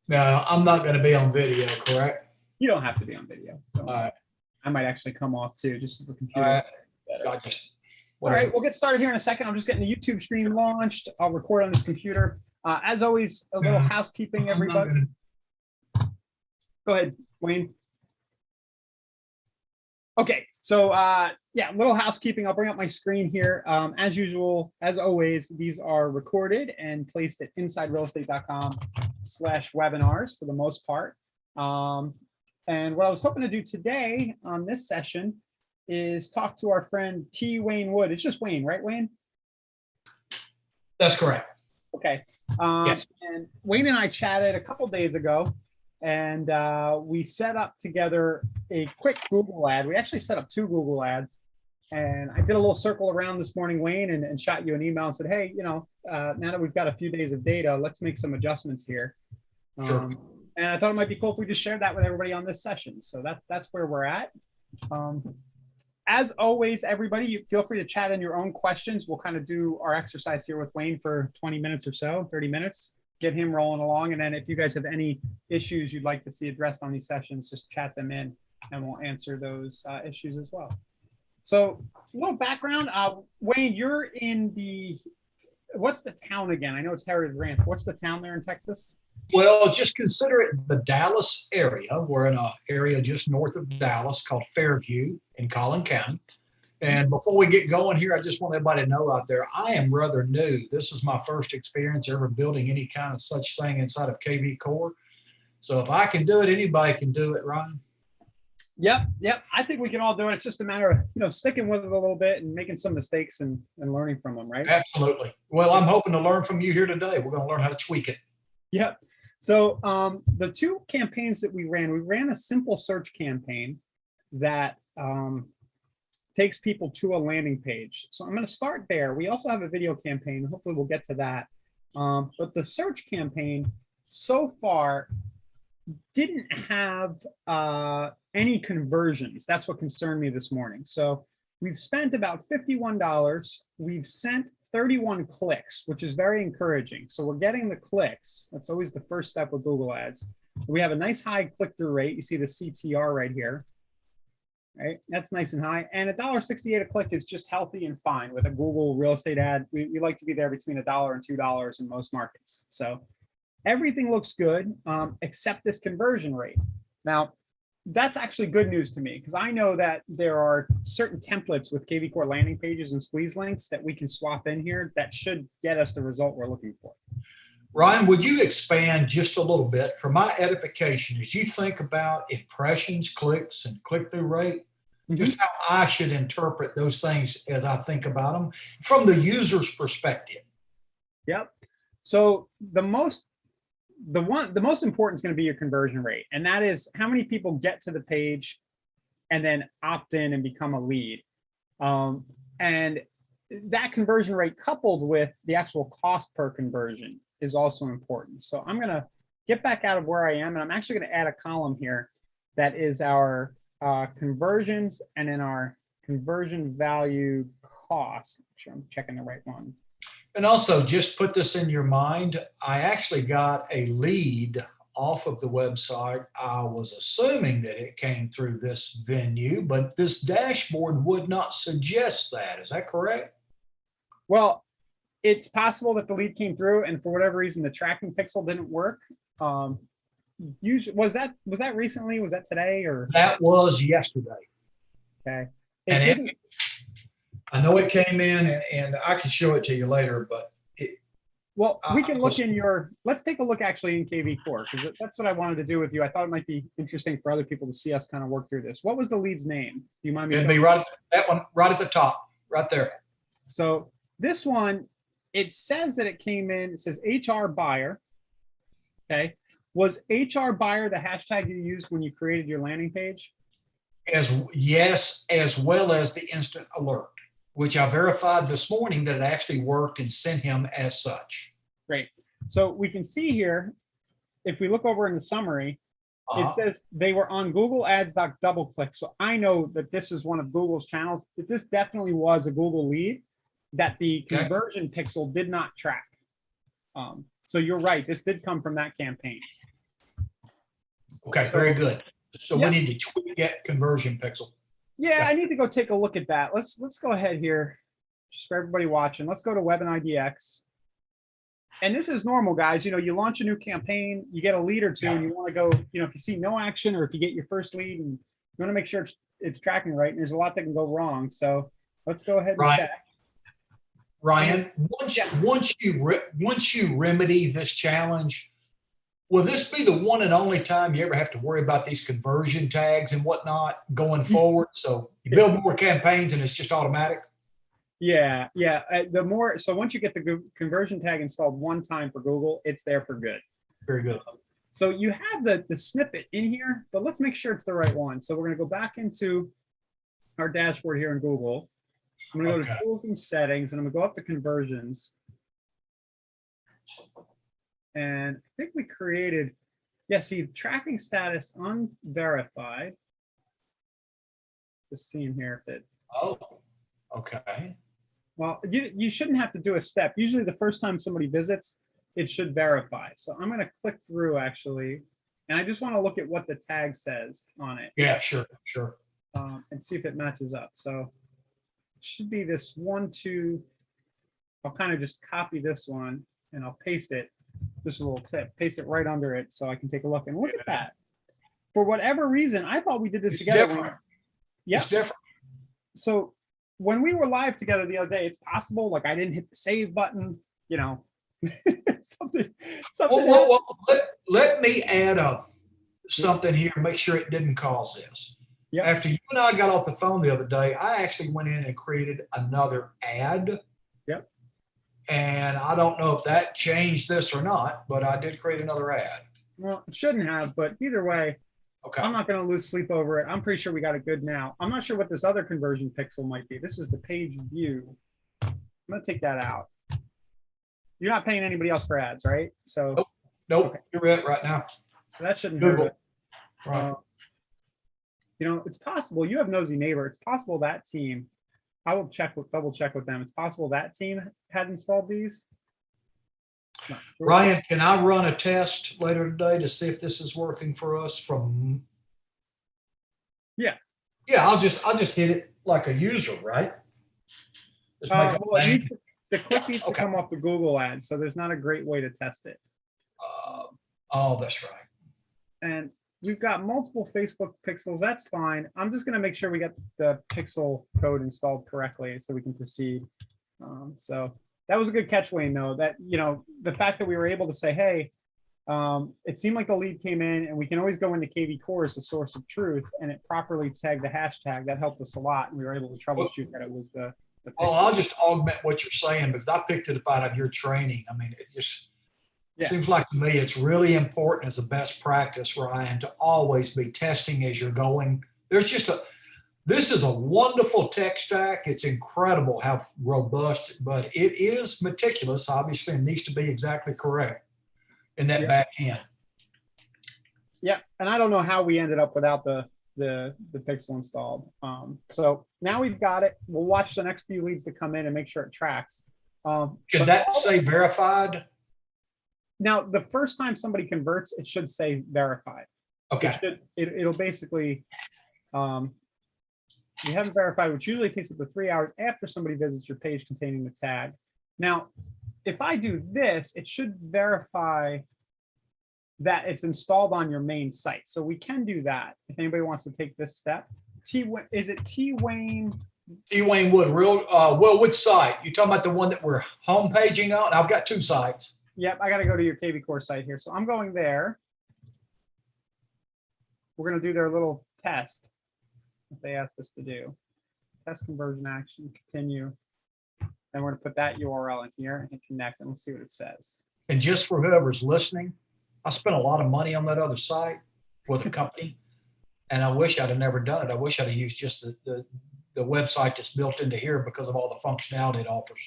Now, I'm not going to be on video, correct? You don't have to be on video. All right. I might actually come off too, just so the All computer. right. Better. I just, All right, we'll get started here in a second. I'm just getting the YouTube stream launched. I'll record on this computer. As always, a little housekeeping, everybody. Go ahead, Wayne. Okay, so yeah, little housekeeping. I'll bring up my screen here. As usual, as always, these are recorded and placed at insiderealestate.com/webinars for the most part. And what I was hoping to do today on this session is talk to our friend T. Wayne Wood. It's just Wayne, right, Wayne? That's correct. Okay. Yes. And Wayne and I chatted a couple days ago, and we set up together a quick Google ad. We actually set up 2 Google ads, and I did a little circle around this morning, Wayne, and shot you an email and said, hey, you know, now that we've got a few days of data, let's make some adjustments here. Sure. And I thought it might be cool if we just shared that with everybody on this session. So that's where we're at. As always, everybody, you feel free to chat in your own questions. We'll kind of do our exercise here with Wayne for 20 minutes or so, 30 minutes, get him rolling along. And then if you guys have any issues you'd like to see addressed on these sessions, just chat them in and we'll answer those issues as well. So a little background, Wayne, you're in what's the town again? I know it's Heritage Ranch. What's the town there in Texas? Well, just consider it the Dallas area. We're in an area just north of Dallas called Fairview in Collin County. And before we get going here, I just want everybody to know out there, I am rather new. This is my first experience ever building any kind of such thing inside of KV Core. So if I can do it, anybody can do it, Ryan. Yep. I think we can all do it. It's just a matter of, you know, sticking with it a little bit and making some mistakes and learning from them, right? Absolutely. Well, I'm hoping to learn from you here today. We're going to learn how to tweak it. Yep. So the 2 campaigns that we ran a simple search campaign that takes people to a landing page. So I'm going to start there. We also have a video campaign. Hopefully we'll get to that. But the search campaign so far didn't have any conversions. That's what concerned me this morning. So we've spent about $51. We've sent 31 clicks, which is very encouraging. So we're getting the clicks. That's always the first step with Google Ads. We have a nice high click-through rate. You see the CTR right here. Right, that's nice and high. And $1.68 a click is just healthy and fine with a Google real estate ad. We like to be there between $1 and $2 in most markets. So everything looks good, except this conversion rate. Now, that's actually good news to me because I know that there are certain templates with KV Core landing pages and squeeze links that we can swap in here that should get us the result we're looking for. Ryan, would you expand just a little bit for my edification as you think about impressions, clicks, and click-through rate? Just how I should interpret those things as I think about them from the user's perspective. Yep. So the most important is going to be your conversion rate, and that is how many people get to the page and then opt in and become a lead. And that conversion rate coupled with the actual cost per conversion is also important. So I'm going to get back out of where I am, and I'm actually going to add a column here that is our conversions and then our conversion value cost. Make sure I'm checking the right one. And also just put this in your mind. I actually got a lead off of the website. I was assuming that it came through this venue, but this dashboard would not suggest that. Is that correct? Well, it's possible that the lead came through and for whatever reason, the tracking pixel didn't work. Usually, was that recently? Was that today or? That was yesterday. Okay. I know it came in and I can show it to you later, but well, we can look in let's take a look actually in KV Core because that's what I wanted to do with you. I thought it might be interesting for other people to see us kind of work through this. What was the lead's name? Do you mind me? It'd be right, that one right at the top, right there. So this one, it says that it came in, it says HR buyer. Okay. Was HR buyer the hashtag you used when you created your landing page? Yes, as well as the instant alert, which I verified this morning that it actually worked and sent him as such. Great. So we can see here, if we look over in the summary, it says they were on Google Ads. DoubleClick. So I know that this is one of Google's channels. That this definitely was a Google lead that the conversion pixel did not track. So you're right. This did come from that campaign. Okay, So, very good. So we yeah, need to tweak that conversion pixel. yeah, Okay. I need to go take a look at that. Let's go ahead here, just for everybody watching. Let's go to Web and IDX. And this is normal, guys. You know, you launch a new campaign, you get a lead or two, and you want to go, you know, if you see no action or if you get your first lead and you want to make sure it's tracking right, and there's a lot that can go wrong. So let's go ahead and Right. check. Ryan, Yeah. once you remedy this challenge, will this be the one and only time you ever have to worry about these conversion tags and whatnot going forward? So you build more campaigns and it's just automatic? Yeah, yeah. The more, so once you get the conversion tag installed one time for Google, it's there for good. Very good. So you have the snippet in here, but let's make sure it's the right one. So we're going to go back into our dashboard here in Google. I'm going to go to tools and settings, and I'm going to go up to conversions. And I think we created, yeah, see, tracking status unverified. Just seeing here if it. Oh, okay. Well, you shouldn't have to do a step. Usually the first time somebody visits, it should verify. So I'm going to click through actually, and I just want to look at what the tag says on it. Yeah, sure. And see if it matches up. So it should be this 1, 2. I'll kind of just copy this one and I'll paste it. Just a little tip, paste it right under it so I can take a look and look at that. For whatever reason, I thought we did this together. Different. Yeah. It's different. So when we were live together the other day, it's possible, like I didn't hit the save button, you know, something. Well, let me add something here, make sure it didn't cause this. Yep. After you and I got off the phone the other day, I actually went in and created another ad. Yep. And I don't know if that changed this or not, but I did create another ad. Well, it shouldn't have, but either way, Okay. I'm not going to lose sleep over it. I'm pretty sure we got it good now. I'm not sure what this other conversion pixel might be. This is the page view. I'm going to take that out. You're not paying anybody else for ads, right? So Nope. Okay. You're right now. So that shouldn't hurt it. Right. You know, it's possible you have Nosy Neighbor. It's possible that team, I will double check with them. It's possible that team had installed these. No. Ryan, can I run a test later today to see if this is working for us from? Yeah. Yeah, I'll just hit it like a user, right? Just make a Well, blank. the clip needs to Okay. come off the Google ads, so there's not a great way to test it. Oh, that's right. And we've got multiple Facebook pixels. That's fine. I'm just going to make sure we get the pixel code installed correctly so we can proceed. So that was a good catch, Wayne, though, that, you know, the fact that we were able to say, hey, it seemed like the lead came in and we can always go into KV Core as a source of truth, and it properly tagged the hashtag. That helped us a lot. And we were able to troubleshoot that it was the pixel. Oh, I'll just augment what you're saying because I picked it up out of your training. I mean, it just seems like to me it's really important as a best practice, Ryan, to always be testing as you're going. This is a wonderful tech stack. It's incredible how robust, but it is meticulous, obviously, and needs to be exactly correct in that back end. Yeah, and I don't know how we ended up without the pixel installed. So now we've got it. We'll watch the next few leads to come in and make sure it tracks. Should that say verified? Now, the first time somebody converts, it should say verified. Okay. It'll basically, you haven't verified, which usually takes up to 3 hours after somebody visits your page containing the tag. Now, if I do this, it should verify that it's installed on your main site. So we can do that if anybody wants to take this step. Is it T Wayne? T Wayne Wood, well, which site? You talking about the one that we're homepaging on? I've got 2 sites. Yep, I got to go to your KV Core site here. So I'm going there. We're going to do their little test that they asked us to do. Test conversion action, continue. And we're going to put that URL in here and hit connect, and let's see what it says. And just for whoever's listening, I spent a lot of money on that other site with a company, and I wish I'd have never done it. I wish I'd have used just the website that's built into here because of all the functionality it offers.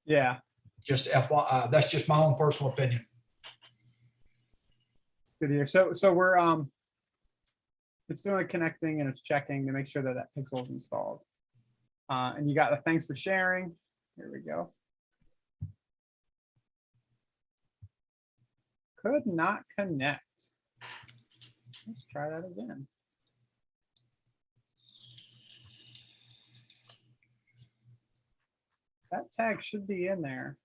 Yeah. Just FYI, that's just my own personal opinion. Good here. So we're it's doing connecting and it's checking to make sure that that pixel is installed. And you got a thanks for sharing. Here we go. Could not connect. Let's try that again. That tag should be in there.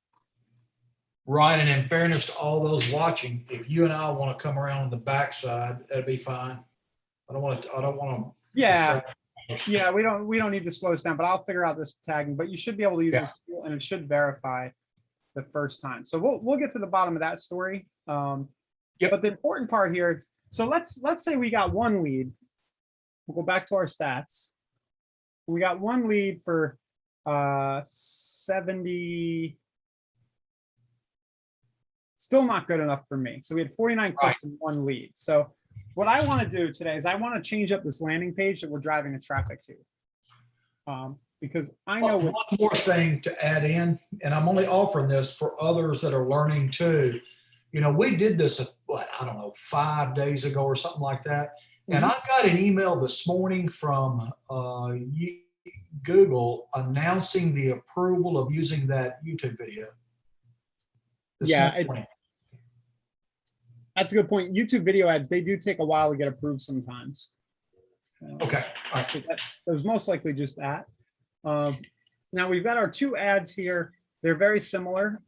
Ryan, and in fairness to all those watching, if you and I want to come around on the backside, that'd be fine. I don't want to. Yeah. Yeah, we don't need to slow us down, but I'll figure out this tagging. But you should be able to use Yeah. this tool, and it should verify the first time. So we'll get to the bottom of that story. Yep. But the important part here is, so let's say we got one lead. We'll go back to our stats. We got one lead for 70. Still not good enough for me. So we had 49 clicks and one lead. So what I want to do today is I want to change up this landing page that we're driving the traffic to. Because I know one more thing to add in, and I'm only offering this for others that are learning too. You know, we did this, what, I don't know, 5 days ago or something like that. And I got an email this morning from Google announcing the approval of using that YouTube video. Yeah, that's a good point. YouTube video ads, they do take a while to get approved sometimes. Okay. All right. So that was most likely just that. Now we've got our two ads here. They're very similar.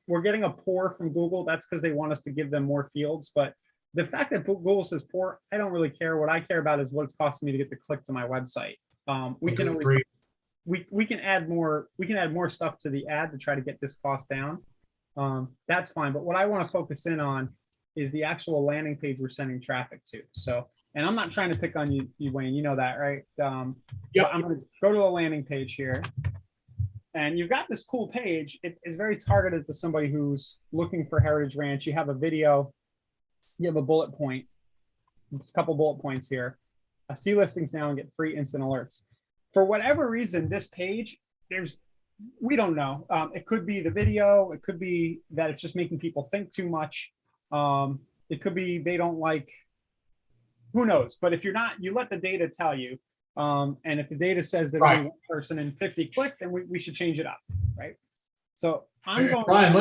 We're getting a poor from Google. That's because they want us to give them more fields. But the fact that Google says poor, I don't really care. What I care about is what it's costing me to get the click to my website. We can add more. We can add more stuff to the ad to try to get this cost down. That's fine. But what I want to focus in on is the actual landing page we're sending traffic to. So, and I'm not trying to pick on you, Wayne. You know that, right? Yep. I'm going to go to the landing page here. And you've got this cool page. It is very targeted to somebody who's looking for Heritage Ranch. You have a video. You have a bullet point. There's a couple bullet points here. See listings now and get free instant alerts. For whatever reason, this page, we don't know. It could be the video. It could be that it's just making people think too much. It could be they don't like, who knows? But if you're not, you let the data tell you. And if the data says that only one person in 50 clicked, then we should change it up, right? So I'm going. Ryan,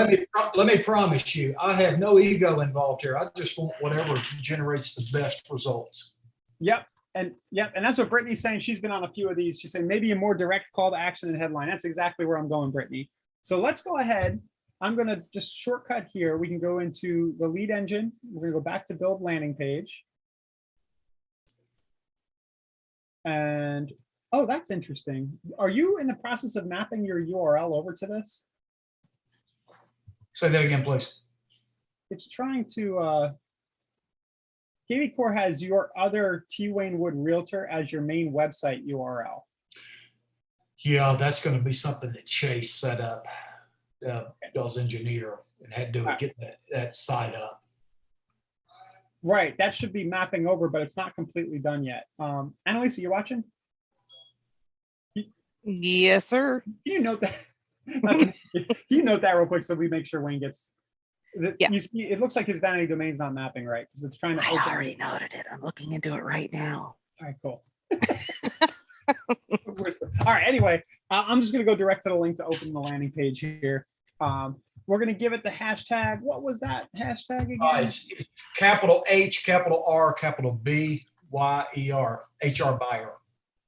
let me promise you, I have no ego involved here. I just want whatever generates the best results. Yep. And that's what Brittany's saying. She's been on a few of these. She's saying maybe a more direct call to action and headline. That's exactly where I'm going, Brittany. So let's go ahead. I'm going to just shortcut here. We can go into the lead engine. We're going to go back to build landing page. And, oh, that's interesting. Are you in the process of mapping your URL over to this? Say that again, please. It's trying to, Katie Core has your other T. Wayne Wood Realtor as your main website URL. Yeah, that's going to be something that Chase set up, Bill's engineer, and had to get that site up. Right, that should be mapping over, but it's not completely done yet. Annalisa, you watching? Yes, sir. Can you note that? Can you note that real quick so we make sure Wayne gets? Yeah. You see, it looks like his vanity domain's not mapping right because it's trying to. I already noted it. I'm looking into it right now. All right, cool. All right. Anyway, I'm just going to go direct to the link to open the landing page here. We're going to give it the hashtag. What was that hashtag again? It's capital H, capital R, capital B, Y-E-R, HR buyer.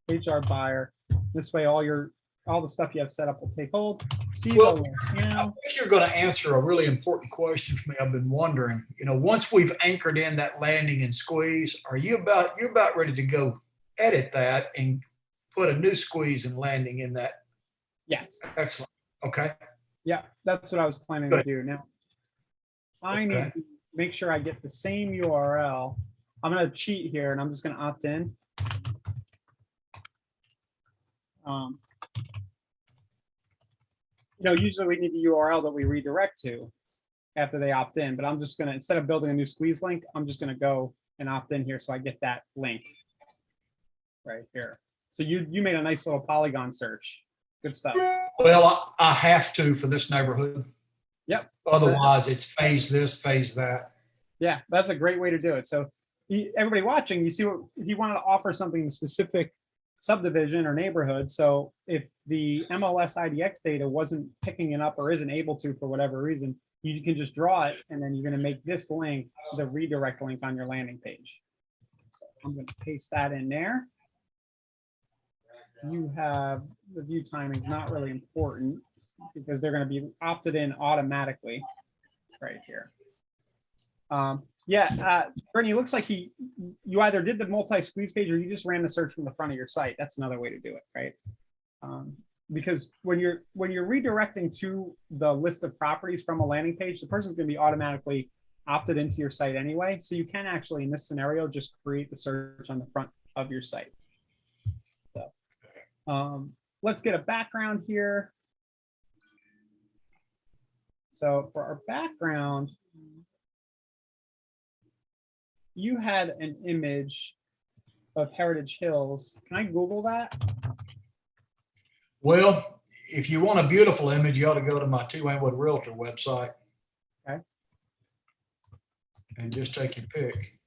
HR buyer. This way, all the stuff you have set up will take hold. See Well, the list I now. think you're going to answer a really important question for me. I've been wondering, once we've anchored in that landing and squeeze, you're about ready to go edit that and put a new squeeze and landing in that? Yes. Excellent. Okay. Yeah, that's what I was planning to do. Now, I need to make sure I get the same URL. I'm going to cheat here, and I'm just going to opt in. Usually we need the URL that we redirect to after they opt in, but I'm just going to, instead of building a new squeeze link, I'm just going to go and opt in here so I get that link right here. So you made a nice little Polygon search. Good stuff. Well, I have to for this neighborhood. Yep. Otherwise, it's phase this, phase that. Yeah, that's a great way to do it. So everybody watching, you see what he wanted to offer something specific subdivision or neighborhood. So if the MLS IDX data wasn't picking it up or isn't able to for whatever reason, you can just draw it, and then you're going to make this link the redirect link on your landing page. I'm going to paste that in there. You have the view timing is not really important because they're going to be opted in automatically right here. Brittany, it looks like you either did the multi-squeeze page or you just ran the search from the front of your site. That's another way to do it, right? Because when you're redirecting to the list of properties from a landing page, the person's going to be automatically opted into your site anyway. So you can actually, in this scenario, just create the search on the front of your site. So let's get a background here. So for our background, you had an image of Heritage Hills. Can I Google that? Well, if you want a beautiful image, you ought to go to my T. Wainwood Realtor website. Okay. And just take your pick.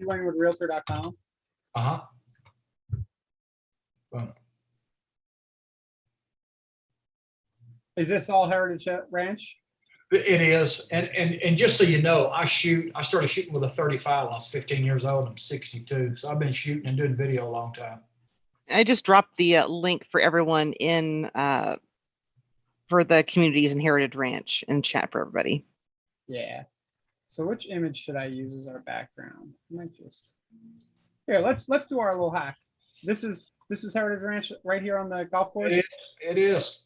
TWainwoodRealtor.com. Uh-huh. Boom. Is this all Heritage Ranch? It is. And just so you know, I started shooting with a 35 when I was 15 years old. I'm 62. So I've been shooting and doing video a long time. I just dropped the link for everyone in for the Communities and Heritage Ranch in chat for everybody. Yeah. So which image should I use as our background? I might just here. Let's do our little hack. This is Heritage Ranch right here on the golf course. It is.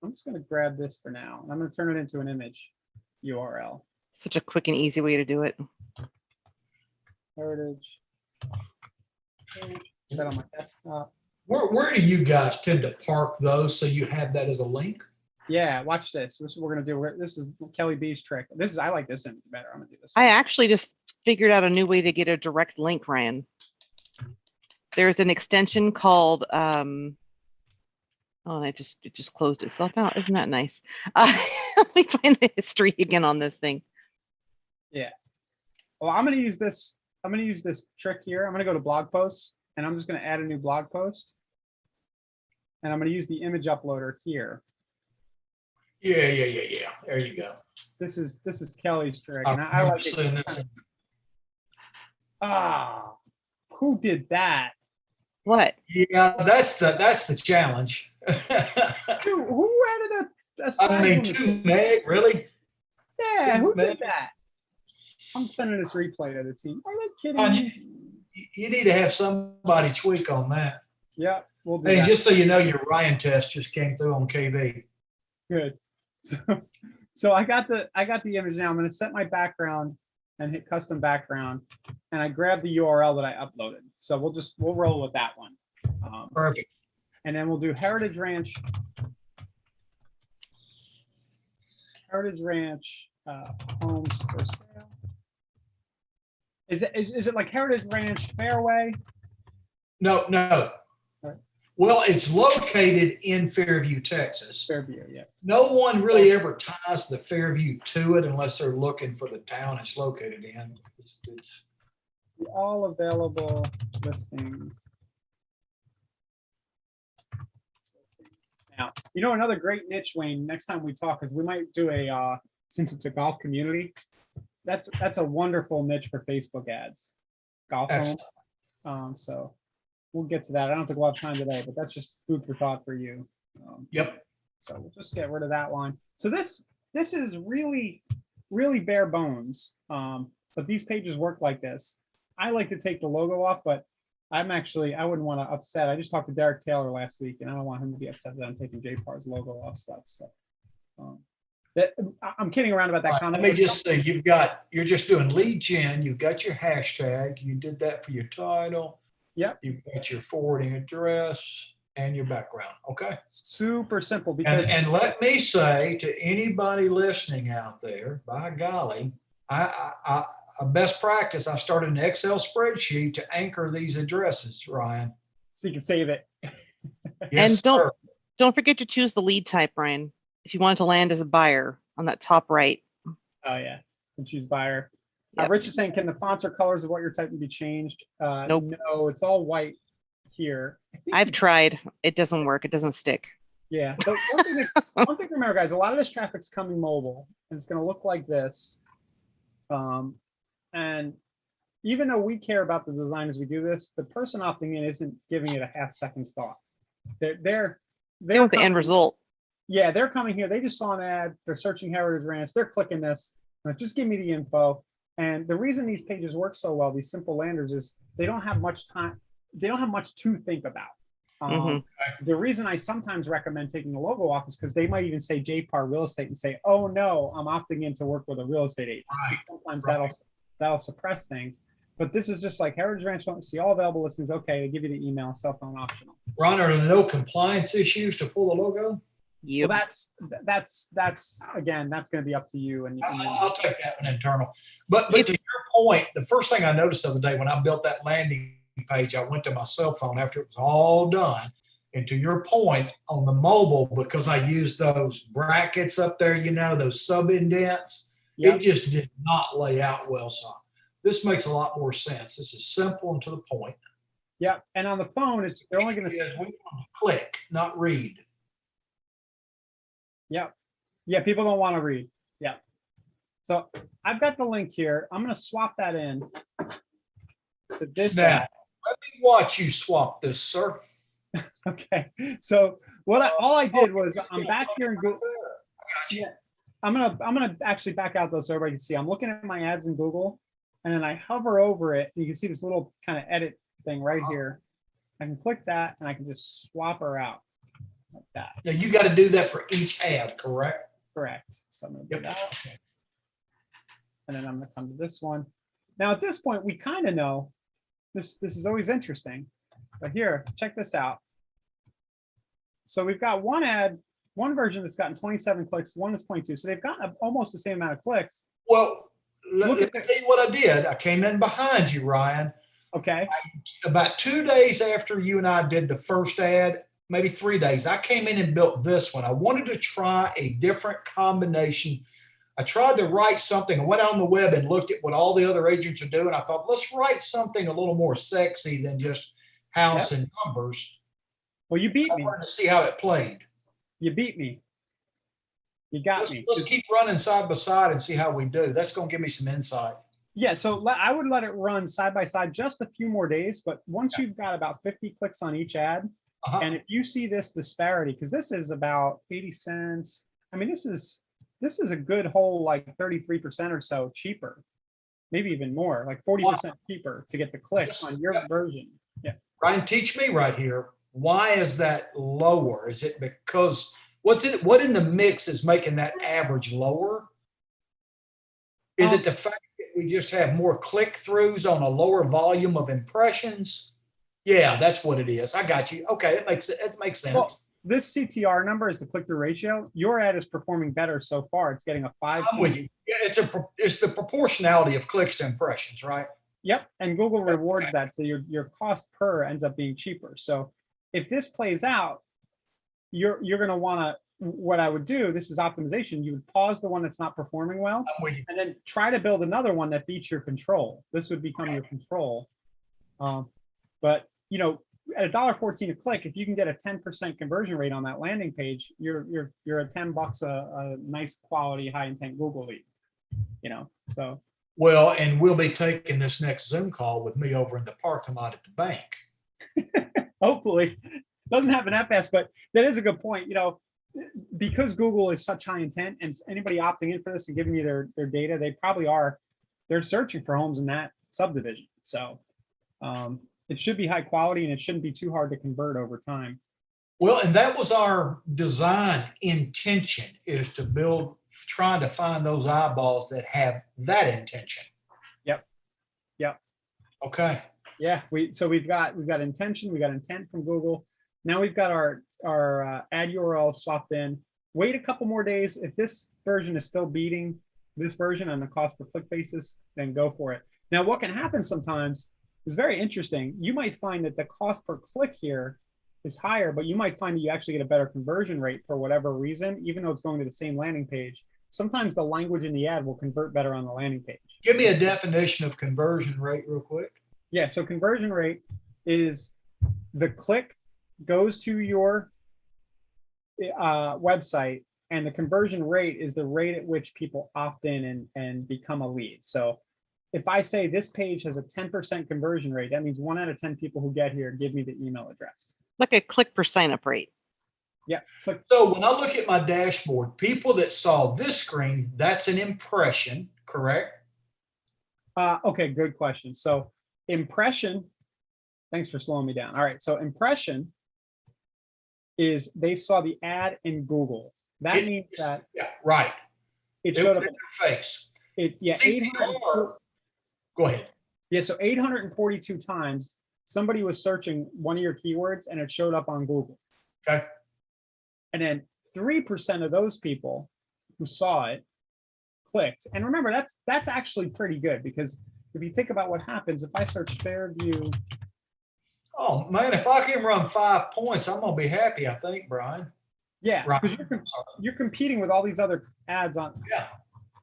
I'm just going to grab this for now. I'm going to turn it into an image URL. Such a quick and easy way to do it. Heritage. Put that on my desktop. Where do you guys tend to park those so you have that as a link? Yeah, watch this. This is what we're going to do. This is Kelly B's trick. I like this image better. I'm going to do this. I actually just figured out a new way to get a direct link, Ryan. There's an extension called oh, it just closed itself out. Isn't that nice? Let me find the history again on this thing. Yeah. Well, I'm going to use this. I'm going to use this trick here. I'm going to go to blog posts and I'm just going to add a new blog post. And I'm going to use the image uploader here. Yeah. There you go. This is Kelly's trick. And I like it. Ah, who did that? What? Yeah, that's the challenge. Who added a I mean, too Meg, really? Yeah, who did that? I'm sending this replay to the team. Are they kidding me? You need to have somebody tweak on that. Yeah, we'll do Hey, that. just so you know, your Ryan test just came through on KV. Good. So I got the image now. I'm going to set my background and hit custom background, and I grabbed the URL that I uploaded. So we'll roll with that one. Perfect. And then we'll do Heritage Ranch. Heritage Ranch homes for sale. Is it like Heritage Ranch Fairway? No. Right. Well, it's located in Fairview, Texas. Fairview, yeah. No one really ever ties the Fairview to it unless they're looking for the town it's located in. It's all available listings. Now, you know, another great niche, Wayne, next time we talk, is we might do a, since it's a golf community, that's a wonderful niche for Facebook ads. Golf home. So we'll get to that. I don't think we'll have time today, but that's just food for thought for you. Yep. So we'll just get rid of that line. So this is really, really bare bones. But these pages work like this. I like to take the logo off, but I wouldn't want to upset. I just talked to Derek Taylor last week, and I don't want him to be upset that I'm taking JPAR's logo off stuff. So I'm kidding around about that comment. Let me just say, you're just doing lead gen. You've got your hashtag. You did that for your title. Yep. You've got your forwarding address and your background. Okay. Super simple. Because and let me say to anybody listening out there, by golly, I best practice, I started an Excel spreadsheet to anchor these addresses, Ryan. So you can save it. Yes, and don't forget to choose the lead type, Ryan, if you want it to land as a buyer on that top right. Oh yeah, and choose buyer. Yep. Rich is saying, can the fonts or colors of what you're typing be changed? Nope. No, it's all white here. I've tried. It doesn't work. It doesn't stick. Yeah. But one thing to remember, guys, a lot of this traffic's coming mobile, and it's going to look like this. And even though we care about the design as we do this, the person opting in isn't giving it a half second's thought. They're They want the end coming- result. Yeah, they're coming here. They just saw an ad. They're searching Heritage Ranch. They're clicking this. Just give me the info. And the reason these pages work so well, these simple landers, is they don't have much time. They don't have much to think about. The reason I sometimes recommend taking the logo off is because they might even say JPAR real estate and say, "Oh no, I'm opting in to work with a real estate agent." Right. Sometimes that'll suppress things. But this is just like Heritage Ranch wants to see all available listings. Okay, they give you the email, cell phone optional. Ron, are there no compliance issues to pull the logo? You. Well, that's again, that's going to be up to you. And I'll take that one internal. But to your point, the first thing I noticed the other day when I built that landing page, I went to my cell phone after it was all done. And to your point, on the mobile, because I used those brackets up there, those sub indents, it just did not lay out well. So this makes a lot more sense. This is simple and to the point. Yeah, and on the phone, they're only going to click, not read. Yeah, people don't want to read. Yeah. So I've got the link here. I'm going to swap that in to this. Now, let me watch you swap this, sir. Okay. So all I did was I'm back here in Google. Yeah, I'm gonna actually back out though so everybody can see. I'm looking at my ads in Google, and then I hover over it, and you can see this little kind of edit thing right here. I can click that, and I can just swap her out like that. Now you got to do that for each ad, correct? Correct. So I'm gonna do Yep. that. And then I'm gonna come to this one. Now at this point, we kind of know this is always interesting. But here, check this out. So we've got one version that's gotten 27 clicks, one that's 22. So they've gotten almost the same amount of clicks. Well, let me tell you what I did. I came in behind you, Ryan. Okay. About 2 days after you and I did the first ad, maybe 3 days, I came in and built this one. I wanted to try a different combination. I tried to write something. I went out on the web and looked at what all the other agents are doing. I thought, let's write something a little more sexy than just house and numbers. Well, you beat me. I wanted to see how it played. You beat me. You got me. Let's keep running side by side and see how we do. That's going to give me some insight. Yeah, so I would let it run side by side just a few more days, but once you've got about 50 clicks on each ad, and if you see this disparity, because this is about 80 cents, I mean, this is a good whole like 33% or so cheaper, maybe even more, like 40% cheaper to get the clicks on your version. Yeah. Ryan, teach me right here. Why is that lower? Is it because what in the mix is making that average lower? Is it the fact that we just have more click-throughs on a lower volume of impressions? Yeah, that's what it is. I got you. Okay, it makes sense. Well, this CTR number is the click-through ratio. Your ad is performing better so far. It's getting a 5. I'm with you. Yeah, it's the proportionality of clicks to impressions, right? Yep, and Google rewards that, so your cost per ends up being cheaper. So if this plays out, you're going to want to. What I would do, this is optimization. You would pause the one that's not performing well, and then try to build another one that beats your control. This would become your control. But at $1.14 a click, if you can get a 10% conversion rate on that landing page, you're at $10 a nice quality, high intent Google lead. So. Well, and we'll be taking this next Zoom call with me over in the parking lot at the bank. Hopefully, doesn't happen that fast, but that is a good point. Because Google is such high intent, and anybody opting in for this and giving you their data, they probably are. They're searching for homes in that subdivision. So it should be high quality, and it shouldn't be too hard to convert over time. Well, and that was our design intention, is to build, trying to find those eyeballs that have that intention. Yep. Okay. Yeah. We've got intention. We got intent from Google. Now we've got our ad URL swapped in. Wait a couple more days. If this version is still beating this version on the cost per click basis, then go for it. Now, what can happen sometimes is very interesting. You might find that the cost per click here is higher, but you might find that you actually get a better conversion rate for whatever reason, even though it's going to the same landing page. Sometimes the language in the ad will convert better on the landing page. Give me a definition of conversion rate real quick. Yeah, so conversion rate is the click goes to your website, and the conversion rate is the rate at which people opt in and become a lead. So if I say this page has a 10% conversion rate, that means 1 out of 10 people who get here give me the email address. Like a click per sign up rate. Yeah. Click. So when I look at my dashboard, people that saw this screen, that's an impression, correct? Okay, good question. So impression, thanks for slowing me down. All right, so impression is they saw the ad in Google. That means that right. It They showed up in their face. Yeah, 800. Go ahead. Yeah, so 842 times somebody was searching one of your keywords and it showed up on Google. Okay. And then 3% of those people who saw it clicked. And remember, that's actually pretty good, because if you think about what happens, if I search Fairview. Oh man, if I can run 5 points, I'm gonna be happy, I think, Brian. Yeah, right. because you're competing with all these other ads on Yeah.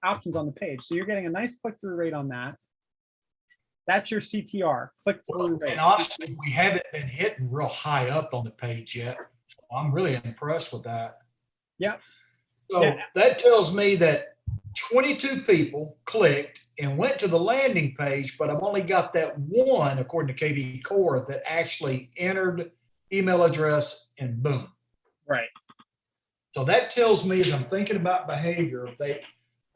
options on the page. So you're getting a nice click-through rate on that. That's your CTR, click-through rate. And honestly, we haven't been hitting real high up on the page yet. So I'm really impressed with that. Yeah. So that tells me that 22 people clicked and went to the landing page, but I've only got that one, according to KV Core, that actually entered email address and boom. Right. So that tells me, as I'm thinking about behavior, if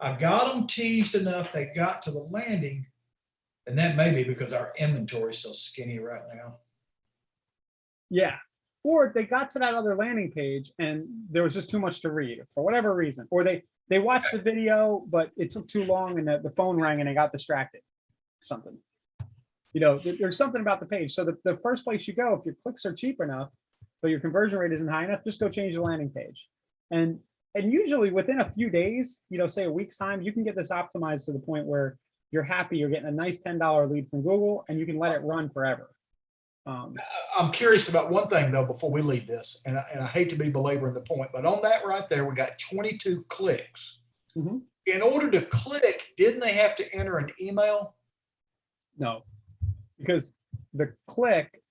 I got them teased enough, they got to the landing, and that may be because our inventory is so skinny right now. Yeah. Or they got to that other landing page and there was just too much to read for whatever reason. Or they watched the video, but it took too long and the phone rang and they got distracted. Something. You know, there's something about the page. So the first place you go, if your clicks are cheap enough, but your conversion rate isn't high enough, just go change the landing page. And usually within a few days, you know, say a week's time, you can get this optimized to the point where you're happy, you're getting a nice $10 lead from Google, and you can let it run forever. I'm curious about one thing though before we leave this, and I hate to be belaboring the point, but on that right there, we got 22 clicks. Mm-hmm. In order to click, didn't they have to enter an email? No, because the click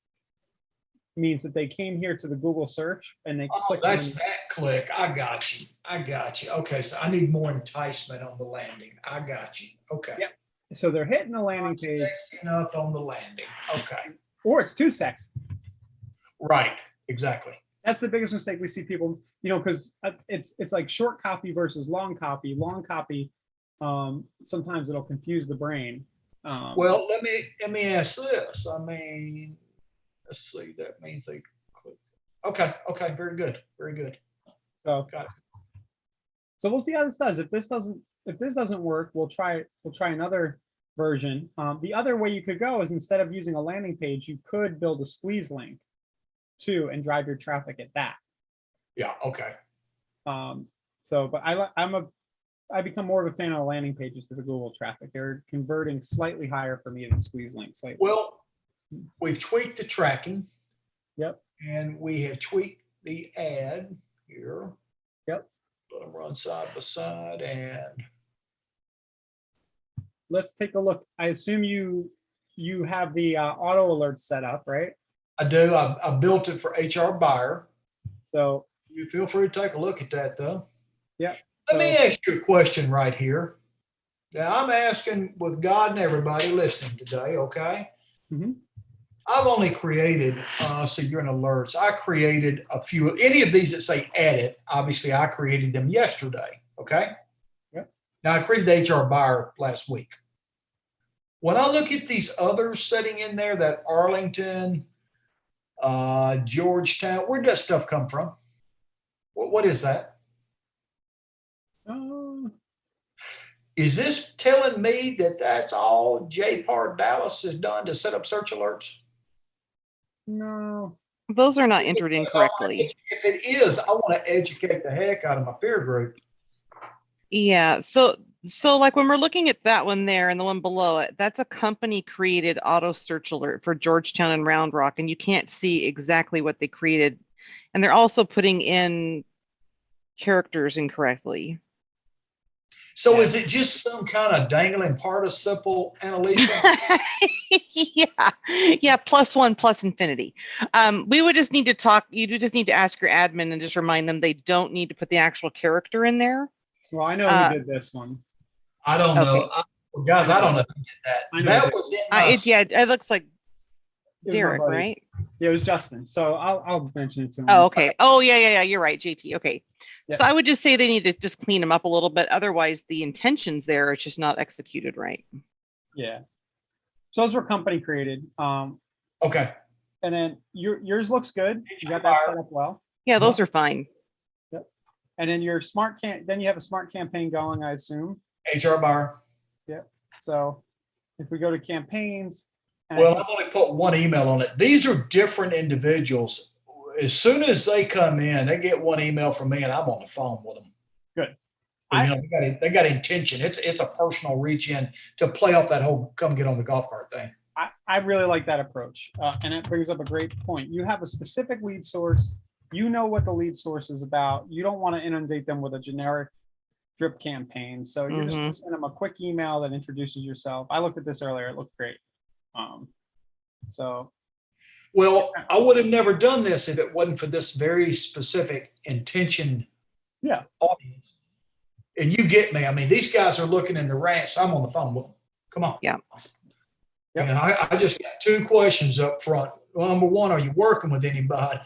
means that they came here to the Google search and they clicked. That's that click. I got you. I got you. Okay, so I need more enticement on the landing. I got you. Okay. Yep. So they're hitting the landing page. Sexy enough on the landing. Okay. Or it's too sexy. Right. Exactly. That's the biggest mistake we see people, you know, because it's like short copy versus long copy. Long copy, sometimes it'll confuse the brain. Well, let me ask this. I mean, let's see. That means they click. Okay. Okay. Very good. Very good. So got it. So we'll see how this does. If this doesn't work, we'll try another version. The other way you could go is, instead of using a landing page, you could build a squeeze link too and drive your traffic at that. Yeah. Okay. So, but I become more of a fan of landing pages for the Google traffic. They're converting slightly higher for me than squeeze links. Well, we've tweaked the tracking. Yep. And we have tweaked the ad here. Yep. Let them run side by side, and let's take a look. I assume you have the auto alerts set up, right? I do. I built it for HR buyer. So you feel free to take a look at that, though. Yeah. Let me ask you a question right here. Now, I'm asking with God and everybody listening today, okay? Mm-hmm. I've only created, so you're in alerts. I created a few, any of these that say edit, obviously I created them yesterday, okay? Yep. Now I created the HR buyer last week. When I look at these others sitting in there, that Arlington, Georgetown, where'd that stuff come from? What is that? Is this telling me that that's all JPAR Dallas has done to set up search alerts? No. Those are not entered incorrectly. If it is, I want to educate the heck out of my peer group. Yeah. So like when we're looking at that one there and the one below it, that's a company created auto search alert for Georgetown and Round Rock, and you can't see exactly what they created. And they're also putting in characters incorrectly. So is it just some kind of dangling participle, Annalisa? Yeah, +1 plus infinity. We would just need to talk. You would just need to ask your admin and just remind them they don't need to put the actual character in there. Well, I know who did this one. I don't know. Well, guys, I don't know who did that. I know That you did. was in my Yeah, it looks like It was my Derek, buddy. right? Yeah, it was Justin. So I'll mention it to him. Oh, okay. Oh, yeah. You're right, JT. Okay. Yep. So I would just say they need to just clean them up a little bit. Otherwise, the intentions there, it's just not executed right. Yeah. So those were company created. Okay. And then yours looks good. You got that set up well. Yeah, those are fine. And then your then you have a smart campaign going, I assume. HR buyer. So if we go to campaigns. Well, I've only put one email on it. These are different individuals. As soon as they come in, they get one email from me and I'm on the phone with them. Good. They got intention. It's a personal reach in to play off that whole come get on the golf cart thing. I really like that approach. And it brings up a great point. You have a specific lead source. You know what the lead source is about. You don't want to inundate them with a generic drip campaign. So you're just going to send them a quick email that introduces yourself. I looked at this earlier. It looked great. Well, I would have never done this if it wasn't for this very specific intention audience. And you get me. I mean, these guys are looking in the ranch. So I'm on the phone with them. Come on. Yeah. Yep. And I just got two questions up front. Well, number one, are you working with anybody?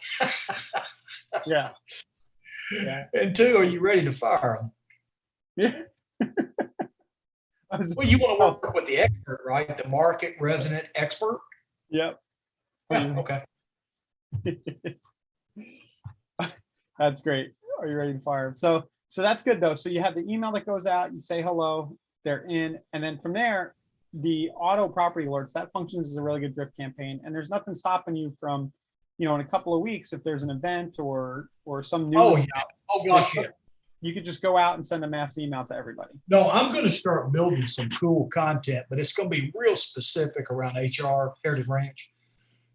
Yeah. And two, are you ready to fire them? Yeah. Well, you want to work with the expert, right? The market resident expert. Yep. Yeah, okay. That's great. Are you ready to fire them? So that's good though. So you have the email that goes out, you say hello, they're in, and then from there, the auto property alerts, that functions as a really good drip campaign. And there's nothing stopping you from, in a couple of weeks, if there's an event or some news. Oh gosh, yeah. You could just go out and send a mass email to everybody. No, I'm going to start building some cool content, but it's going to be real specific around HR, Heritage Ranch,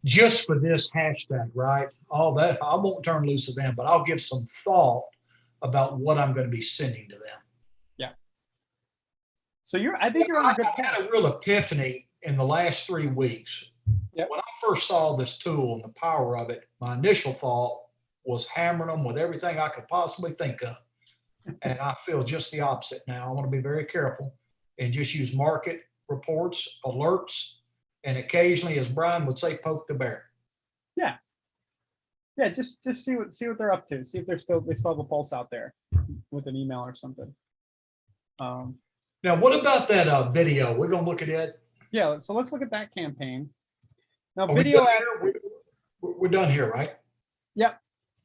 just for this hashtag, right? All that, I won't turn loose of them, but I'll give some thought about what I'm going to be sending to them. Yeah. So I think you're on a good path. I had a real epiphany in the last 3 weeks. Yep. When I first saw this tool and the power of it, my initial thought was hammering them with everything I could possibly think of. And I feel just the opposite now. I want to be very careful and just use market reports, alerts, and occasionally, as Brian would say, poke the bear. Yeah. Yeah, just see what they're up to. See if they still have a pulse out there with an email or something. Now, what about that video? We're gonna look at it. Yeah, so let's look at that campaign. Now, video ads. We're done here, right? Yep.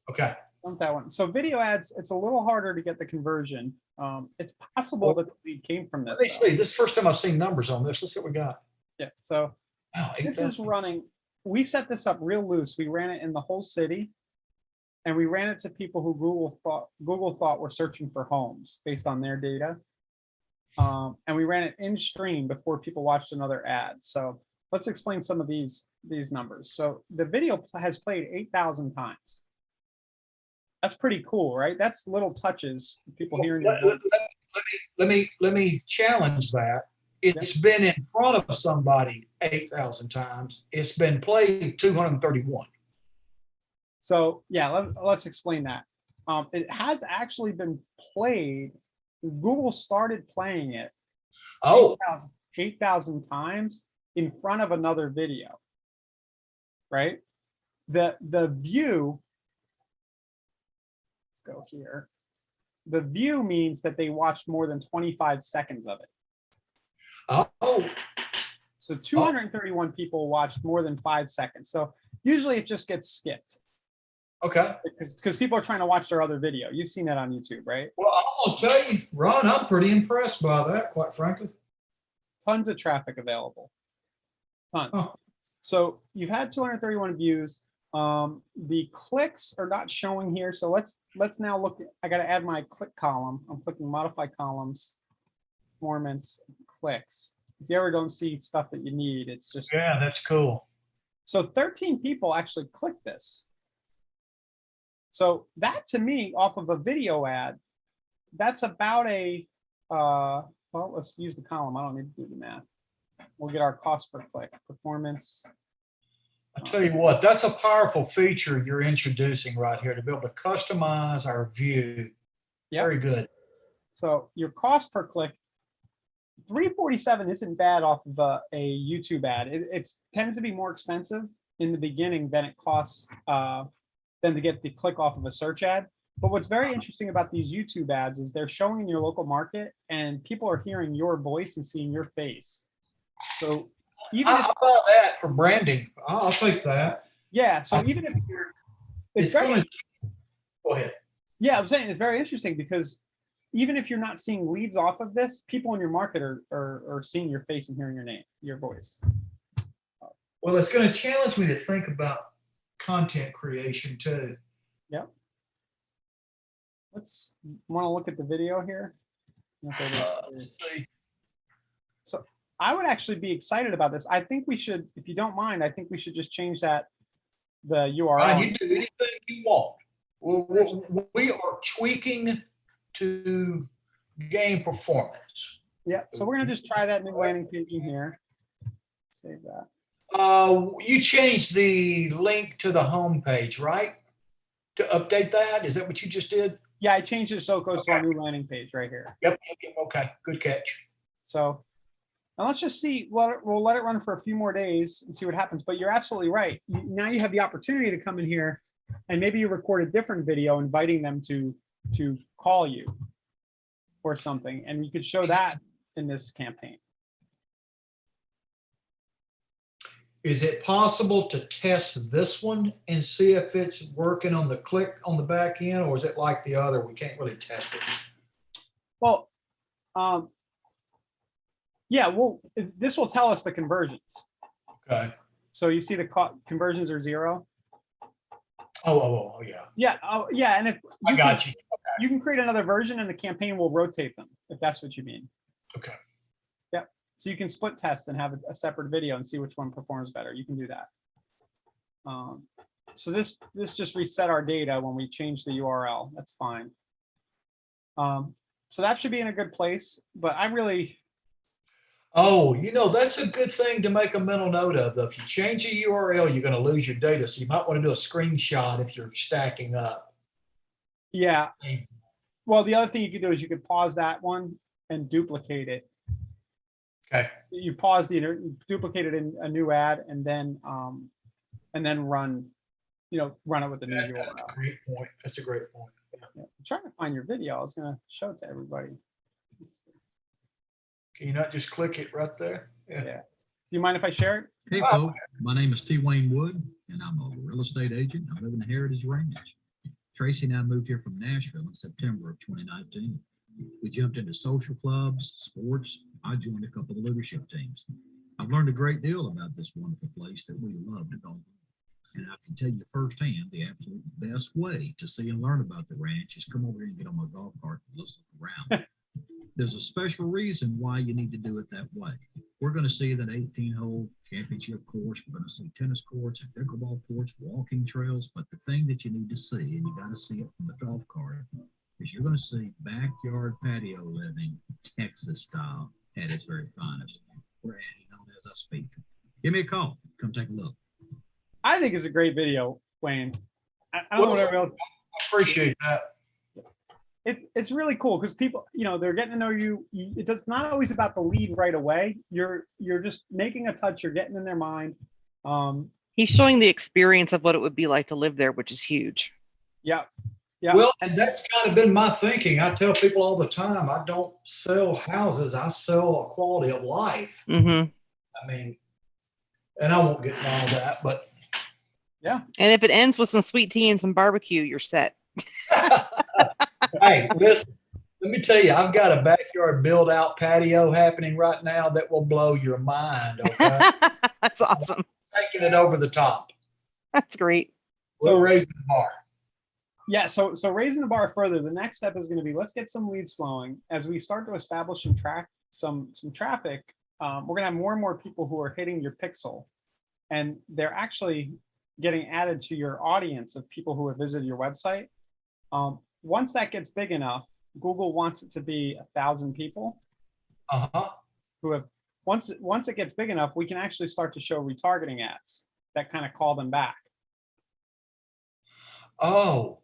Okay. Want that one. So video ads, it's a little harder to get the conversion. It's possible that the lead came from this. Let me see. This is the first time I've seen numbers on this. Let's see what we got. Yeah. So wow, this is running. We set this up real loose. We ran it in the whole city, and we ran it to people who Google thought were searching for homes based on their data. And we ran it in stream before people watched another ad. So let's explain some of these numbers. So the video has played 8,000 times. That's pretty cool, right? That's little touches people hearing your voice. Let me challenge that. It's been in front of somebody 8,000 times. It's been played 231. So yeah, let's explain that. It has actually been played. Google started playing it 8,000 times in front of another video, right? The view, let's go here. The view means that they watched more than 25 seconds of it. Oh. So 231 people watched more than 5 seconds. So usually it just gets skipped. Okay. Because people are trying to watch their other video. You've seen that on YouTube, right? Well, I'm gonna tell you, Ron, I'm pretty impressed by that, quite frankly. Tons of traffic available. Tons. Oh. So you've had 231 views. The clicks are not showing here. So let's now look. I got to add my click column. I'm clicking modify columns, performance, clicks. If you ever don't see stuff that you need, it's just. Yeah, that's cool. So 13 people actually clicked this. So that to me, off of a video ad, that's about a, well, let's use the column. I don't need to do the math. We'll get our cost per click, performance. I tell you what, that's a powerful feature you're introducing right here to be able to customize our view. Yep. Very good. So your cost per click $347 isn't bad off of a YouTube ad. It tends to be more expensive in the beginning than it costs than to get the click off of a search ad. But what's very interesting about these YouTube ads is they're showing in your local market and people are hearing your voice and seeing your face. So even if, How about that for branding? I'll take that. yeah, so even if It's going to go ahead. yeah, I'm saying it's very interesting because even if you're not seeing leads off of this, people in your market are seeing your face and hearing your name, your voice. Well, it's going to challenge me to think about content creation too. Yep. Let's want to look at the video here. Let's see. So I would actually be excited about this. I think we should, if you don't mind, I think we should just change the URL. Ryan, you do anything you want. We are tweaking to gain performance. Yeah, so we're gonna just try that new landing page in here. Save that. You changed the link to the home page, right? To update that? Is that what you just did? Yeah, I changed it so it goes to our new landing page right here. Yep. Okay, good catch. So now let's just see. Well, we'll let it run for a few more days and see what happens. But you're absolutely right. Now you have the opportunity to come in here and maybe you record a different video inviting them to call you or something. And you could show that in this campaign. Is it possible to test this one and see if it's working on the click on the back end, or is it like the other? We can't really test it. Well, yeah, well, this will tell us the conversions. Okay. So you see the conversions are 0. Oh, yeah. Yeah. Oh, yeah. And if I got you. Okay. You can create another version and the campaign will rotate them, if that's what you mean. Okay. Yep. So you can split test and have a separate video and see which one performs better. You can do that. So this just reset our data when we change the URL. That's fine. So that should be in a good place, but I really. Oh, that's a good thing to make a mental note of. If you change a URL, you're going to lose your data. So you might want to do a screenshot if you're stacking up. Yeah. Well, the other thing you could do is you could pause that one and duplicate it. Okay. You pause duplicate it in a new ad and then run it with the new URL. That's a great point. That's a great point. Yeah. I'm trying to find your video. I was going to show it to everybody. Can you not just click it right there? Yeah. Do you mind if I share it? Hey, folks. My name is T. Wayne Wood, and I'm a real estate agent. I live in the Heritage Ranch. Tracy and I moved here from Nashville in September of 2019. We jumped into social clubs, sports. I joined a couple of leadership teams. I've learned a great deal about this wonderful place that we love to call home. And I can tell you firsthand, the absolute best way to see and learn about the ranch is come over here and get on my golf cart and let's look around. There's a special reason why you need to do it that way. We're going to see that 18-hole championship course. We're going to see tennis courts and pickleball courts, walking trails. But the thing that you need to see, and you got to see it from the golf cart, is you're going to see backyard patio living, Texas style, at its very finest. We're adding on as I speak. Give me a call. Come take a look. I think it's a great video, Wayne. I don't know what else. I appreciate that. It's really cool because people, they're getting to know you. It's not always about the lead right away. You're just making a touch. You're getting in their mind. He's showing the experience of what it would be like to live there, which is huge. Yeah. Yeah. Well, and that's kind of been my thinking. I tell people all the time, I don't sell houses. I sell a quality of life. Mm-hmm. I mean, and I won't get into all that, but. Yeah. And if it ends with some sweet tea and some barbecue, you're set. Hey, listen, let me tell you, I've got a backyard build out patio happening right now that will blow your mind. Okay. That's awesome. Taking it over the top. That's great. We're raising the bar. Yeah. So raising the bar further, the next step is going to be, let's get some leads flowing as we start to establish and track some traffic. We're going to have more and more people who are hitting your pixel, and they're actually getting added to your audience of people who have visited your website. Once that gets big enough, Google wants it to be 1,000 people who have, once it gets big enough, we can actually start to show retargeting ads that kind of call them back. Oh,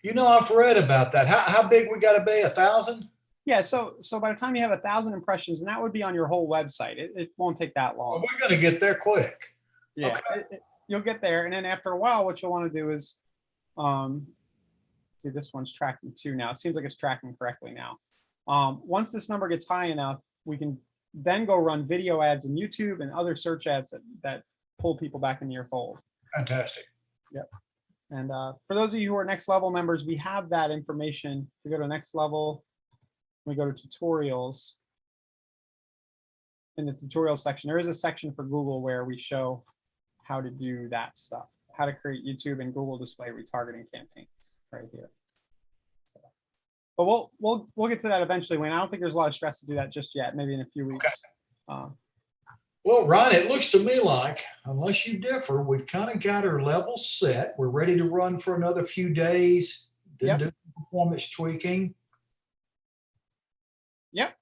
I've read about that. How big we got to be? 1,000? Yeah, so by the time you have 1,000 impressions, and that would be on your whole website, it won't take that Well, long. we're going to get there quick. Yeah, you'll get there, and then after a while, what you'll want to do is, see, this one's tracking too now. It seems like it's tracking correctly now. Once this number gets high enough, we can then go run video ads in YouTube and other search ads that pull people back into your fold. Fantastic. Yep. And for those of you who are next level members, we have that information. We go to next level, we go to tutorials. In the tutorial section, there is a section for Google where we show how to do that stuff, how to create YouTube and Google display retargeting campaigns right here. So, but we'll get to that eventually, Wayne. I don't think there's a lot of stress to do that just yet, maybe in a few weeks. Okay. Well, Ryan, it looks to me like, unless you differ, we've kind of got our level set. We're ready to run for another few days, then do performance tweaking. Yep.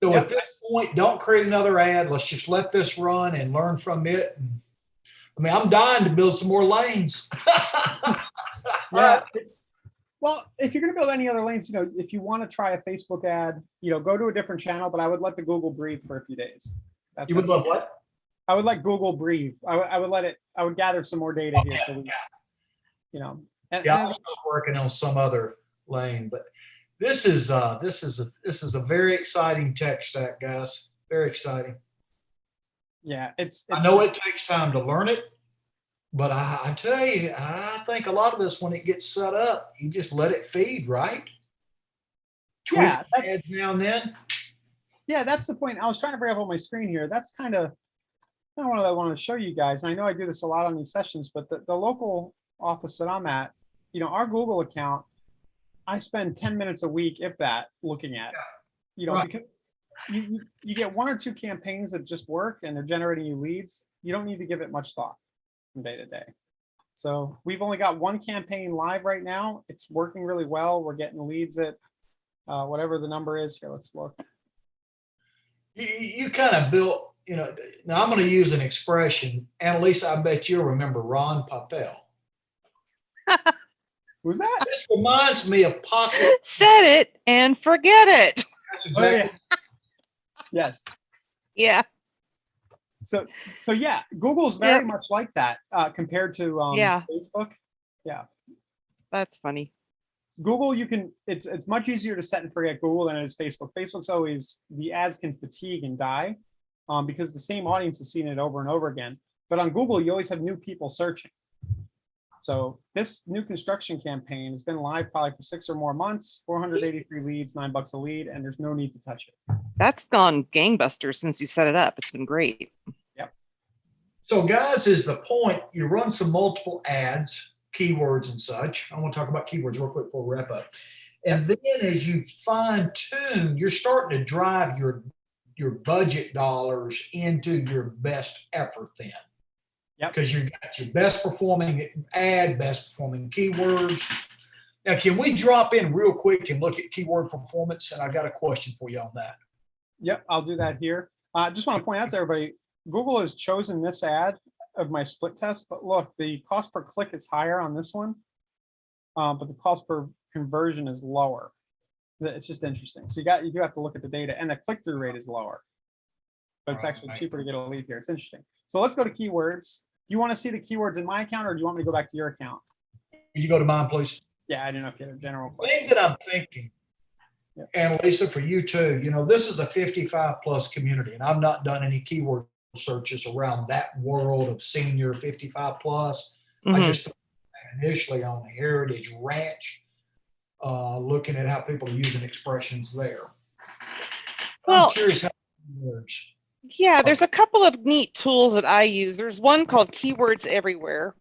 So at this point, don't create another ad. Let's just let this run and learn from it. I mean, I'm dying to build some more lanes. Yeah. Well, if you're going to build any other lanes, if you want to try a Facebook ad, go to a different channel, but I would let the Google breathe for a few days. You would love what? I would let Google breathe. I would gather some more data here. So I'll start working on some other lane, but this is a very exciting tech stack, guys. Very exciting. Yeah, I know it takes time to learn it, but I tell you, I think a lot of this, when it gets set up, you just let it feed, right? Tweak ads now and then. Yeah, that's the point. I was trying to bring up on my screen here. That's kind of what I wanted to show you guys. And I know I do this a lot on these sessions, but the local office that I'm at, our Google account, I spend 10 minutes a week, if that, looking at, Right. because you get one or two campaigns that just work and they're generating you leads. You don't need to give it much thought from day to day. So we've only got one campaign live right now. It's working really well. We're getting leads at whatever the number is here. Let's look. You kind of built, now I'm going to use an expression. Annalisa, I bet you'll remember Ron Papel. Who's that? This reminds me of Pocket. Said it and forget it. Exactly. Oh, yeah. Yes. Yeah. So yeah, Google's very much like that compared to Facebook. Yeah. That's funny. Google, it's much easier to set and forget Google than it is Facebook. Facebook's always, the ads can fatigue and die because the same audience has seen it over and over again. But on Google, you always have new people searching. So this new construction campaign has been live probably for 6 or more months, 483 leads, $9 a lead, and there's no need to touch it. That's gone gangbusters since you set it up. It's been great. Yep. So guys, is the point, you run some multiple ads, keywords and such. I want to talk about keywords real quick before we wrap up. And then as you fine tune, you're starting to drive your budget dollars into your best effort then. Yep. Because you got your best performing ad, best performing keywords. Now, can we drop in real quick and look at keyword performance? And I got a question for you on that. Yep, I'll do that here. I just want to point out to everybody, Google has chosen this ad of my split test, but look, the cost per click is higher on this one, but the cost per conversion is lower. It's just interesting. So you do have to look at the data, and the click-through rate is lower, but it's actually cheaper to get a lead here. It's interesting. So let's go to keywords. Do you want to see the keywords in my account, or do you want me to go back to your account? Can you go to mine, please? Yeah, I don't know if you had a general The question. thing that I'm thinking, and Lisa, for you too, this is a 55 plus community, and I've not done any keyword searches around that world of senior 55 plus. I just initially on the Heritage Ranch, looking at how people are using expressions there. Well, I'm curious how it works. Yeah, there's a couple of neat tools that I use. There's one called Keywords Everywhere,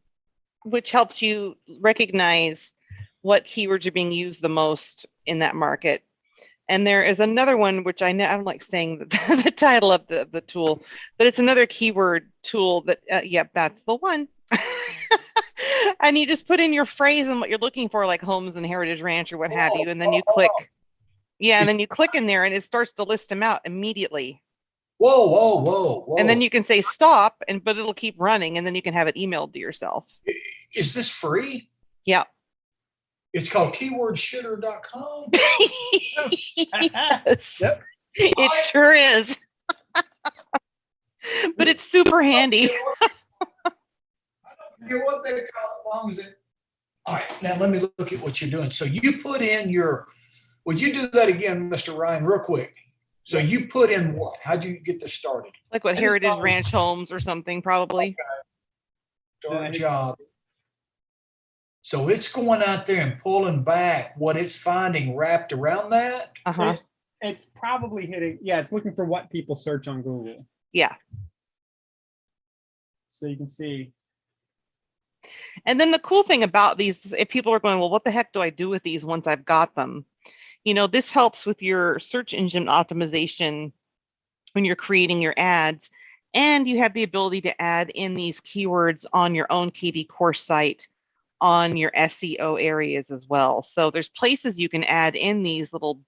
which helps you recognize what keywords are being used the most in that market. And there is another one, which I don't like saying the title of the tool, but it's another keyword tool that, that's the one. And you just put in your phrase and what you're looking for, like homes and Heritage Ranch or what have you, and then you click. Yeah, and then you click in there and it starts to list them out immediately. Whoa. And then you can say stop, but it'll keep running, and then you can have it emailed to yourself. Is this free? Yeah. It's called keywordshitter.com. Yes, Yep. it sure is. But it's super handy. I don't care what they call it, as long as it. All right, now let me look at what you're doing. So you put in your, would you do that again, Mr. Ryan, real quick? So you put in what? How'd you get this started? Like what, I just Heritage thought- Ranch Homes or something, probably. Start job. So it's going out there and pulling back what it's finding wrapped around that. Uh-huh. It's probably hitting, yeah, it's looking for what people search on Google. Yeah. So you can see. And then the cool thing about these, if people are going, well, what the heck do I do with these once I've got them? You know, this helps with your search engine optimization when you're creating your ads. And you have the ability to add in these keywords on your own KV course site on your SEO areas as well. So there's places you can add in these little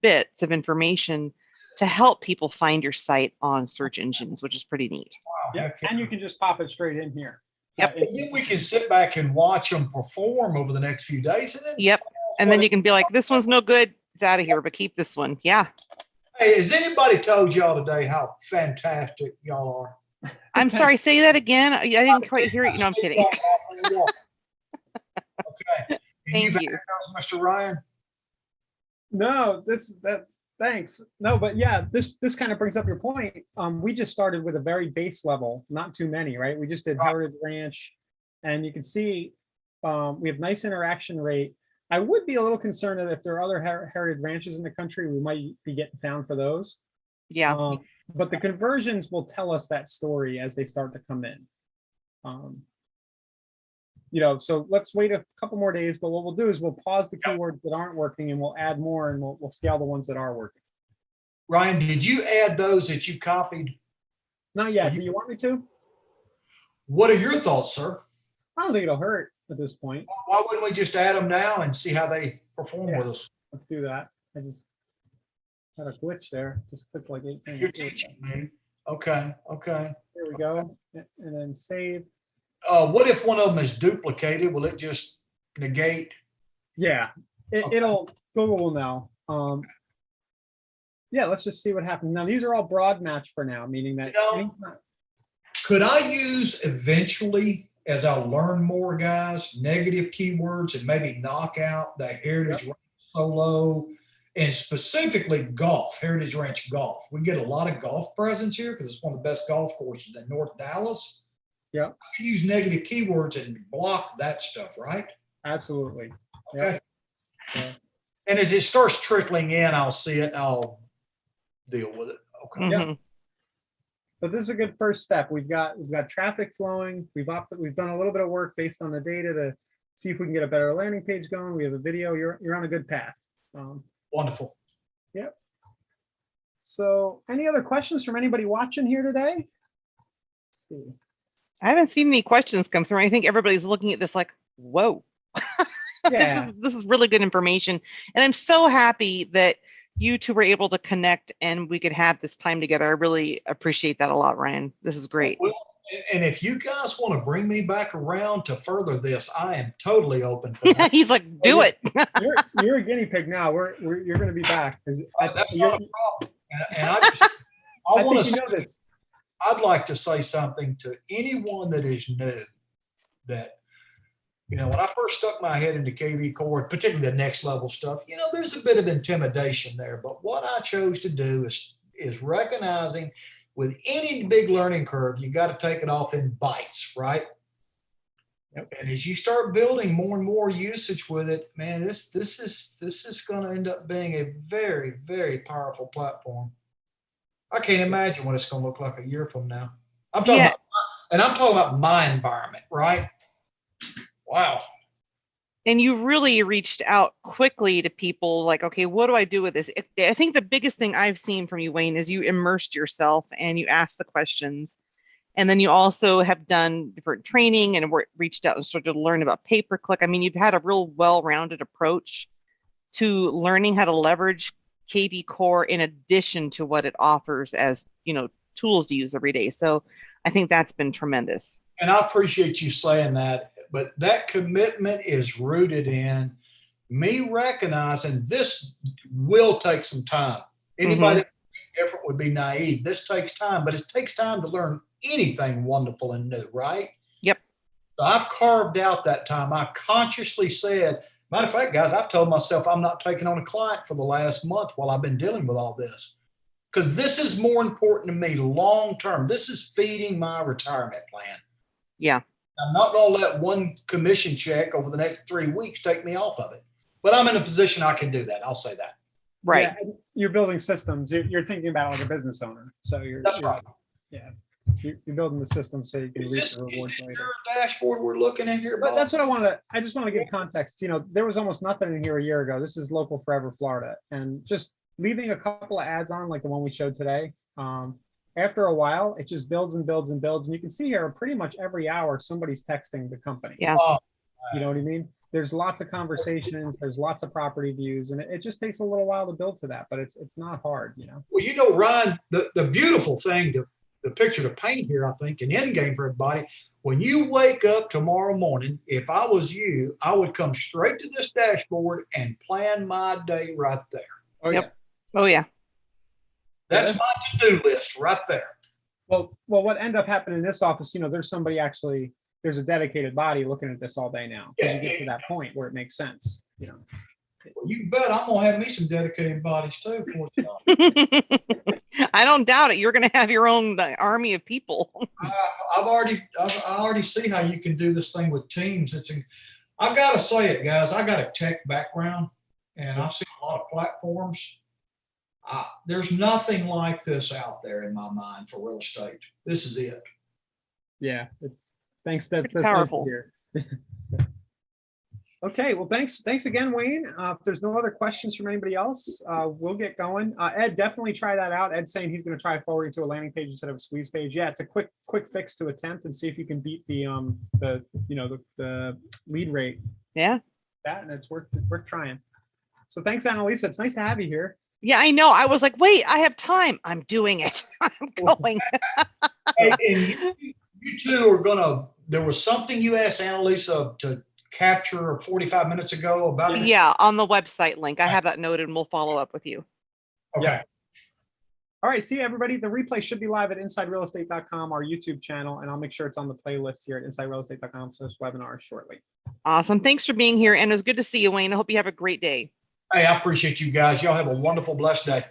bits of information to help people find your site on search engines, which is pretty neat. Wow, Yeah, heck yeah. and you can just pop it straight in here. Yep. And then we can sit back and watch them perform over the next few days. And then Yep. And then you can be like, this one's no good, it's out of here, but keep this one. Yeah. Hey, has anybody told y'all today how fantastic y'all are? I'm sorry, say that again. I didn't quite hear it. No, I'm kidding. Okay. And Thank you've you. added those, Mr. Ryan? No, thanks. No, but yeah, this kind of brings up your point. We just started with a very base level, not too many, right? We just did Right. Heritage Ranch, and you can see we have nice interaction rate. I would be a little concerned that if there are other heritage ranches in the country, we might be getting found for those. Yeah. But the conversions will tell us that story as they start to come in. You know, so let's wait a couple more days, but what we'll do is we'll pause the keywords that aren't working and we'll add more, and we'll scale the ones that are working. Ryan, did you add those that you copied? Not yet. Do you want me to? What are your thoughts, sir? I don't think it'll hurt at this point. Why wouldn't we just add them now and see how they perform Yeah. with us? Let's do that. I just had a glitch there. Just click like 8 You're things. teaching me. Okay, okay. There we go. And then save. What if one of them is duplicated? Will it just negate? Yeah, Okay. it'll, Google will know. Yeah, let's just see what happens. Now, these are all broad match for now, meaning that anytime- Could I use eventually, as I learn more, guys, negative keywords and maybe knock out the Heritage Ranch Solo and specifically golf, Heritage Ranch Golf? We get a lot of golf presence here because it's one of the best golf courses in North Dallas. Yeah. I can use negative keywords and block that stuff, right? Absolutely. Okay. Yeah. And as it starts trickling in, I'll see it. I'll deal with it. Okay. Mhm. But this is a good first step. We've got traffic flowing. We've done a little bit of work based on the data to see if we can get a better landing page going. We have a video. You're on a good path. Wonderful. Yep. So, any other questions from anybody watching here today? Let's see. I haven't seen any questions come through. I think everybody's looking at this like, whoa. Yeah. This is really good information. And I'm so happy that you two were able to connect and we could have this time together. I really appreciate that a lot, Ryan. This is great. Well, and if you guys want to bring me back around to further this, I am totally open for that. He's like, do it. You're a guinea pig now. You're going to be back. That's not a problem. And I want to. You know this. I'd like to say something to anyone that is new. That, you know, when I first stuck my head into KV Core, particularly the next level stuff, you know, there's a bit of intimidation there. But what I chose to do is recognizing with any big learning curve, you got to take it off in bites, right? Yep. And as you start building more and more usage with it, man, this is going to end up being a very, very powerful platform. I can't imagine what it's going to look like a year from now. I'm talking about my environment, right? Wow. And you really reached out quickly to people like, okay, what do I do with this? I think the biggest thing I've seen from you, Wayne, is you immersed yourself and you asked the questions. And then you also have done different training and reached out and started to learn about pay-per-click. I mean, you've had a real well-rounded approach to learning how to leverage KV Core in addition to what it offers as, you know, tools to use every day. So I think that's been tremendous. And I appreciate you saying that, but that commitment is rooted in me recognizing this will take some time. Anybody that thinks different would be naive. This takes time, but it takes time to learn anything wonderful and new, right? Yep. So I've carved out that time. I consciously said, matter of fact, guys, I've told myself I'm not taking on a client for the last month while I've been dealing with all this. Because this is more important to me long term. This is feeding my retirement plan. Yeah. I'm not going to let one commission check over the next 3 weeks take me off of it. But I'm in a position I can do that. I'll say that. Right. Yeah, and you're building systems. You're thinking about it like a business owner. So That's right. Yeah. You're building the system so you can Is reap this the rewards your later. dashboard we're looking at here, But Bob? that's what I just want to give context. There was almost nothing in here a year ago. This is local forever Florida. And just leaving a couple of ads on like the one we showed today. After a while, it just builds and builds and builds. And you can see here pretty much every hour, somebody's texting the company. Yeah. You know what I mean? There's lots of conversations, there's lots of property views, and it just takes a little while to build to that, but it's not hard, Well, Ryan, the beautiful thing, the picture to paint here, I think, an end game for everybody, when you wake up tomorrow morning, if I was you, I would come straight to this dashboard and plan my day right there. Oh, Yep. yeah. Oh, yeah. That's my to-do list right there. Well, what ended up happening in this office, there's somebody actually, there's a dedicated body looking at this all day now. Yeah, you get to that point where it makes sense, Well, you bet I'm going to have me some dedicated bodies too. For it. I don't doubt it. You're going to have your own army of people. I already see how you can do this thing with teams. I got to say it, guys. I got a tech background, and I've seen a lot of platforms. There's nothing like this out there in my mind for real estate. This is it. Yeah, thanks. That's powerful. Nice to hear. Okay, well, thanks again, Wayne. If there's no other questions from anybody else, we'll get going. Ed, definitely try that out. Ed's saying he's going to try forwarding to a landing page instead of a squeeze page. Yeah, it's a quick fix to attempt and see if you can beat the lead rate. Yeah. That, and it's worth trying. So thanks, Annalisa. It's nice to have you here. Yeah, I know. I was like, wait, I have time. I'm doing it. I'm going. Hey, and you two are gonna. There was something you asked Annalisa to capture 45 minutes ago about it. Yeah, on the website link. I have that noted, and we'll follow up with you. Okay. Yeah. All right, see everybody. The replay should be live at InsideRealEstate.com, our YouTube channel, and I'll make sure it's on the playlist here at InsideRealEstate.com/webinar shortly. Awesome. Thanks for being here, and it was good to see you, Wayne. I hope you have a great day. Hey, I appreciate you guys. Y'all have a wonderful, blessed day.